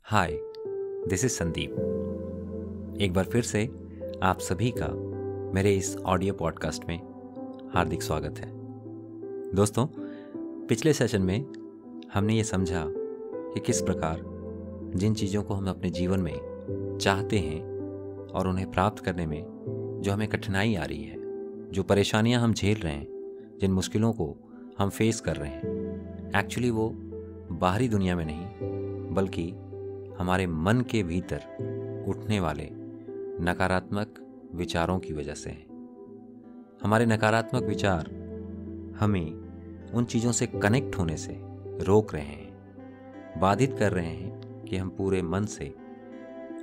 Hi, this is Sandeep. एक बार फिर से आप सभी का मेरे इस ऑडियो पॉडकास्ट में हार्दिक स्वागत है। दोस्तों, पिछले सेशन में हमने ये समझा कि किस प्रकार जिन चीज़ों को हम अपने जीवन में चाहते हैं और उन्हें प्राप्त करने में जो हमें कठिनाई आ रही है, जो परेशानियां हम झेल रहे हैं, जिन मुश्किलों को हम फेस कर रहे हैं, एक्चुअली वो बाहरी दुनिया में नहीं बल्कि हमारे मन के भीतर उठने वाले नकारात्मक विचारों की वजह से है। हमारे नकारात्मक विचार हमें उन चीज़ों से कनेक्ट होने से रोक रहे हैं, बाधित कर रहे हैं कि हम पूरे मन से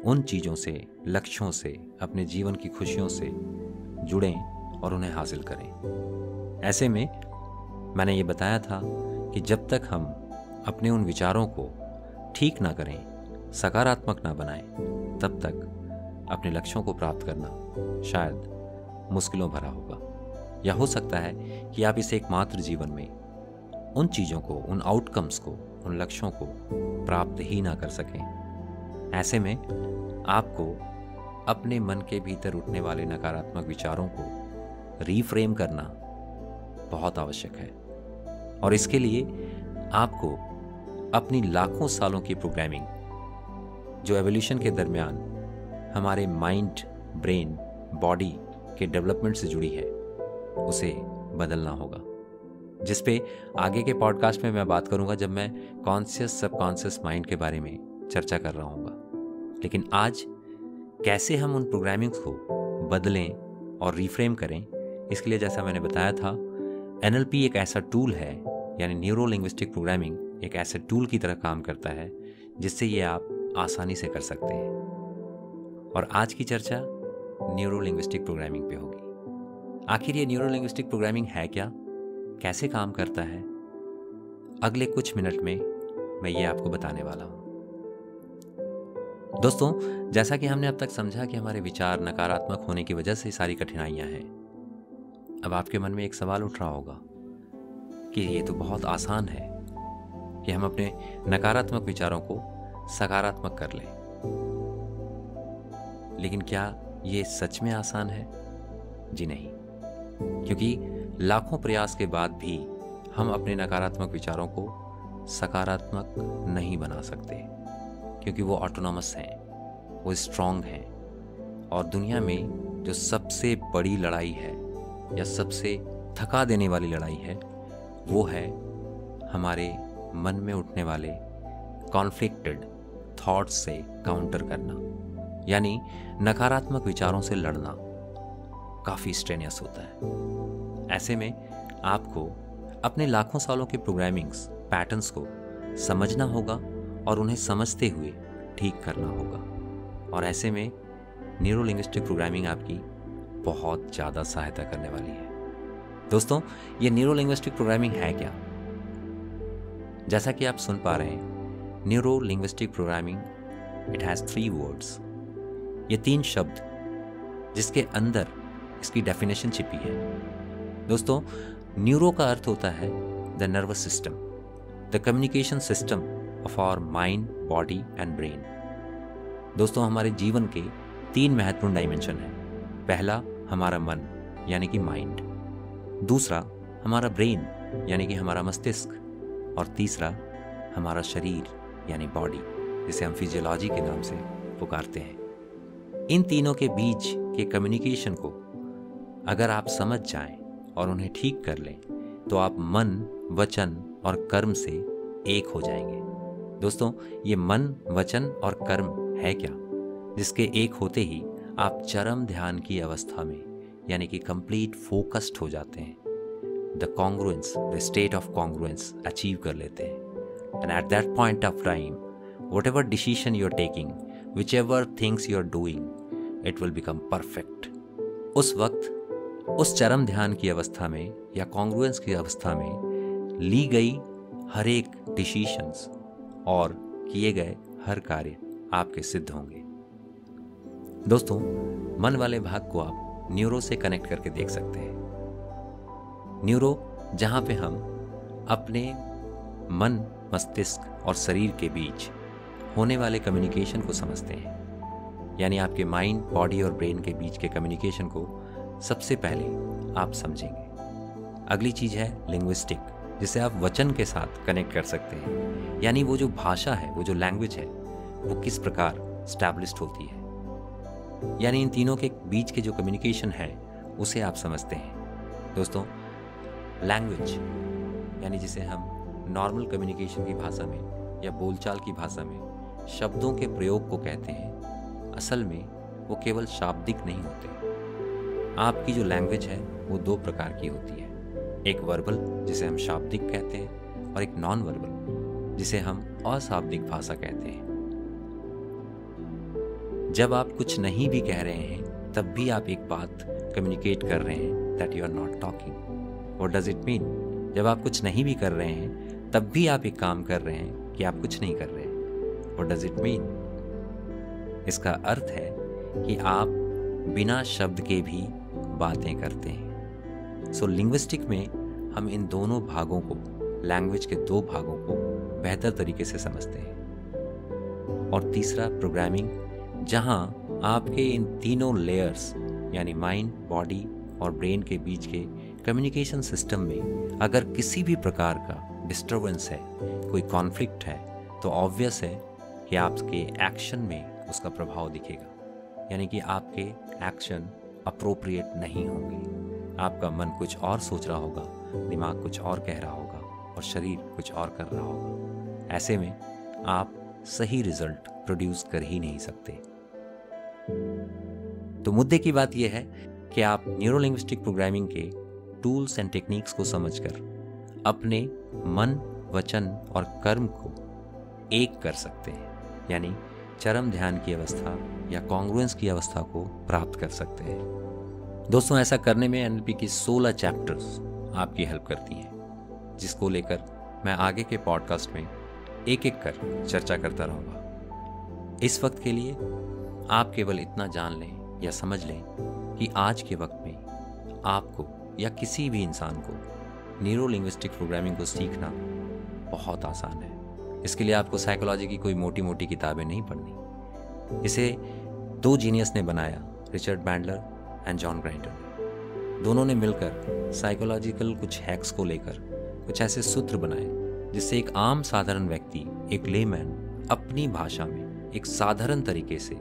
उन चीज़ों से, लक्ष्यों से, अपने जीवन की खुशियों से जुड़ें और उन्हें हासिल करें। ऐसे में मैंने ये बताया था कि जब तक हम अपने उन विचारों को ठीक ना करें, सकारात्मक ना बनाएं, तब तक अपने लक्ष्यों को प्राप्त करना शायद मुश्किलों भरा होगा, या हो सकता है कि आप इस एकमात्र जीवन में उन चीज़ों को, उन आउटकम्स को, उन लक्ष्यों को प्राप्त ही ना कर सकें। ऐसे में आपको अपने मन के भीतर उठने वाले नकारात्मक विचारों को रीफ्रेम करना बहुत आवश्यक है, और इसके लिए आपको अपनी लाखों सालों की प्रोग्रामिंग जो एवोल्यूशन के दरमियान हमारे माइंड, ब्रेन, बॉडी के डेवलपमेंट से जुड़ी है, उसे बदलना होगा, जिस पे आगे के पॉडकास्ट में मैं बात करूंगा जब मैं कॉन्शियस सबकॉन्शियस माइंड के बारे में चर्चा कर रहा हूँगा। लेकिन आज कैसे हम उन प्रोग्रामिंग्स को बदलें और रिफ्रेम करें, इसके लिए जैसा मैंने बताया था, NLP एक ऐसा टूल है, यानी न्यूरो लिंग्विस्टिक प्रोग्रामिंग एक ऐसे टूल की तरह काम करता है जिससे ये आप आसानी से कर सकते हैं। और आज की चर्चा न्यूरो लिंग्विस्टिक प्रोग्रामिंग पे होगी। आखिर ये न्यूरो लिंग्विस्टिक प्रोग्रामिंग है क्या, कैसे काम करता है, अगले कुछ मिनट में मैं ये आपको बताने वाला हूँ। दोस्तों, जैसा कि हमने अब तक समझा कि हमारे विचार नकारात्मक होने की वजह से सारी कठिनाइयां हैं, अब आपके मन में एक सवाल उठ रहा होगा कि ये तो बहुत आसान है कि हम अपने नकारात्मक विचारों को सकारात्मक कर लें। लेकिन क्या ये सच में आसान है? जी नहीं, क्योंकि लाखों प्रयास के बाद भी हम अपने नकारात्मक विचारों को सकारात्मक नहीं बना सकते, क्योंकि वो ऑटोनॉमस हैं, वो स्ट्रांग हैं। और दुनिया में जो सबसे बड़ी लड़ाई है या सबसे थका देने वाली लड़ाई है, वो है हमारे मन में उठने वाले कॉन्फ्लिक्टेड थॉट्स से काउंटर करना, यानी नकारात्मक विचारों से लड़ना काफ़ी स्ट्रेनियस होता है। ऐसे में आपको अपने लाखों सालों के प्रोग्रामिंग्स, पैटर्न्स को समझना होगा और उन्हें समझते हुए ठीक करना होगा। और ऐसे में न्यूरो लिंग्विस्टिक प्रोग्रामिंग आपकी बहुत ज़्यादा सहायता करने वाली है। दोस्तों, ये न्यूरो लिंग्विस्टिक प्रोग्रामिंग है क्या? जैसा कि आप सुन पा रहे हैं, neuro linguistic programming it has 3 words. ये 3 शब्द जिसके अंदर इसकी डेफिनेशन छिपी है। दोस्तों, न्यूरो का अर्थ होता है the nervous system, the communication system of our mind, body and brain. दोस्तों, हमारे जीवन के 3 महत्वपूर्ण डायमेंशन हैं। पहला हमारा मन यानी कि माइंड, दूसरा हमारा ब्रेन यानी कि हमारा मस्तिष्क, और तीसरा हमारा शरीर यानी बॉडी, जिसे हम फिजियोलॉजी के नाम से पुकारते हैं। इन तीनों के बीच के कम्युनिकेशन को अगर आप समझ जाएं और उन्हें ठीक कर लें, तो आप मन, वचन और कर्म से एक हो जाएंगे। दोस्तों, ये मन, वचन और कर्म है क्या, जिसके एक होते ही आप चरम ध्यान की अवस्था में, यानी कि कंप्लीट फोकस्ड हो जाते हैं, the congruence, the state of congruence achieve कर लेते हैं। And at that point of time, whatever decision you're taking, whichever things you're doing, it will become perfect. उस वक्त, उस चरम ध्यान की अवस्था में या कॉन्ग्रुएंस की अवस्था में ली गई हर एक डिसीशंस और किए गए हर कार्य आपके सिद्ध होंगे। दोस्तों, मन वाले भाग को आप न्यूरो से कनेक्ट करके देख सकते हैं। न्यूरो, जहाँ पे हम अपने मन, मस्तिष्क और शरीर के बीच होने वाले कम्युनिकेशन को समझते हैं, यानी आपके माइंड, बॉडी और ब्रेन के बीच के कम्युनिकेशन को सबसे पहले आप समझेंगे। अगली चीज़ है लिंग्विस्टिक, जिसे आप वचन के साथ कनेक्ट कर सकते हैं, यानी वो जो भाषा है, वो जो लैंग्वेज है, वो किस प्रकार स्टैब्लिश्ड होती है, यानी इन तीनों के बीच के जो कम्युनिकेशन है उसे आप समझते हैं। दोस्तों, लैंग्वेज यानी जिसे हम नॉर्मल कम्युनिकेशन की भाषा में या बोलचाल की भाषा में शब्दों के प्रयोग को कहते हैं, असल में वो केवल शाब्दिक नहीं होते। आपकी जो लैंग्वेज है वो दो प्रकार की होती है, एक वर्बल जिसे हम शाब्दिक कहते हैं और एक नॉन वर्बल जिसे हम अशाब्दिक भाषा कहते हैं। जब आप कुछ नहीं भी कह रहे हैं तब भी आप एक बात कम्युनिकेट कर रहे हैं, that you are not talking. What does it mean? जब आप कुछ नहीं भी कर रहे हैं तब भी आप एक काम कर रहे हैं कि आप कुछ नहीं कर रहे हैं। What does it mean? इसका अर्थ है कि आप बिना शब्द के भी बातें करते हैं। सो लिंग्विस्टिक में हम इन दोनों भागों को, लैंग्वेज के दो भागों को बेहतर तरीके से समझते हैं। और तीसरा प्रोग्रामिंग, जहां आपके इन तीनों लेयर्स यानी माइंड, बॉडी और ब्रेन के बीच के कम्युनिकेशन सिस्टम में अगर किसी भी प्रकार का डिस्टर्बेंस है, कोई कॉन्फ्लिक्ट है, तो ऑब्वियस है कि आपके एक्शन में उसका प्रभाव दिखेगा, यानी कि आपके एक्शन अप्रोप्रिएट नहीं होंगे। आपका मन कुछ और सोच रहा होगा, दिमाग कुछ और कह रहा होगा और शरीर कुछ और कर रहा होगा। ऐसे में आप सही रिजल्ट प्रोड्यूस कर ही नहीं सकते। तो मुद्दे की बात यह है कि आप न्यूरोलिंग्विस्टिक प्रोग्रामिंग के टूल्स एंड टेक्निक्स को समझकर अपने मन, वचन और कर्म को एक कर सकते हैं, यानी चरम ध्यान की अवस्था या कॉन्ग्रुएंस की अवस्था को प्राप्त कर सकते हैं। दोस्तों, ऐसा करने में एनएलपी की 16 चैप्टर्स आपकी हेल्प करती हैं, जिसको लेकर मैं आगे के पॉडकास्ट में एक एक कर चर्चा करता रहूँगा। इस वक्त के लिए आप केवल इतना जान लें या समझ लें कि आज के वक्त में आपको या किसी भी इंसान को न्यूरोलिंग्विस्टिक प्रोग्रामिंग को सीखना बहुत आसान है। इसके लिए आपको साइकोलॉजी की कोई मोटी मोटी किताबें नहीं पढ़नी। इसे दो जीनियस ने बनाया, Richard Bandler and John grinder. दोनों ने मिलकर साइकोलॉजिकल कुछ हैक्स को लेकर कुछ ऐसे सूत्र बनाए जिससे एक आम साधारण व्यक्ति, एक लेमैन, अपनी भाषा में एक साधारण तरीके से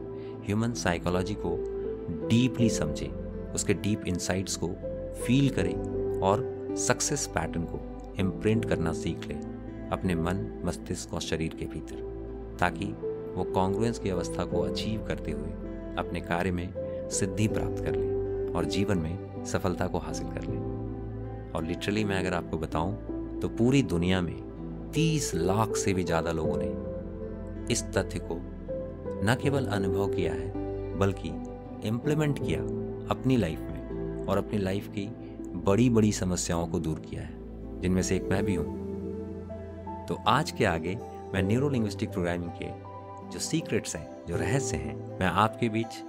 ह्यूमन साइकोलॉजी को डीपली समझे, उसके डीप इंसाइट्स को फील करे और सक्सेस पैटर्न को इम्प्रिंट करना सीख ले अपने मन, मस्तिष्क और शरीर के भीतर, ताकि वो कॉन्ग्रुएंस की अवस्था को अचीव करते हुए अपने कार्य में सिद्धि प्राप्त कर ले और जीवन में सफलता को हासिल कर ले। और लिटरली मैं अगर आपको बताऊं तो पूरी दुनिया में 30 लाख से भी ज़्यादा लोगों ने इस तथ्य को न केवल अनुभव किया है बल्कि इम्प्लीमेंट किया अपनी लाइफ में और अपनी लाइफ की बड़ी बड़ी समस्याओं को दूर किया है, जिनमें से एक मैं भी हूँ। तो आज के आगे मैं न्यूरोलिंग्विस्टिक प्रोग्रामिंग के जो सीक्रेट्स हैं, जो रहस्य हैं, मैं आपके बीच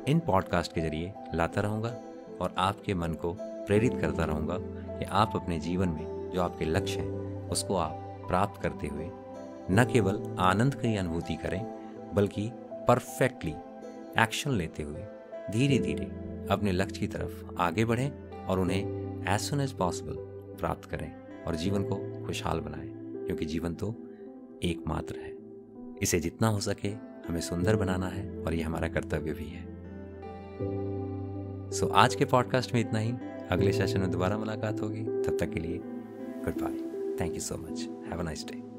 इन पॉडकास्ट के जरिए लाता रहूँगा और आपके मन को प्रेरित करता रहूँगा कि आप अपने जीवन में जो आपके लक्ष्य हैं उसको आप प्राप्त करते हुए न केवल आनंद की अनुभूति करें बल्कि परफेक्टली एक्शन लेते हुए धीरे धीरे अपने लक्ष्य की तरफ आगे बढ़ें और उन्हें एज सुन एज पॉसिबल प्राप्त करें और जीवन को खुशहाल बनाएं, क्योंकि जीवन तो एकमात्र है। इसे जितना हो सके हमें सुंदर बनाना है और ये हमारा कर्तव्य भी है। सो आज के पॉडकास्ट में इतना ही। अगले सेशन में दोबारा मुलाकात होगी। तब तक के लिए goodbye. Thank you so much. Have a nice day.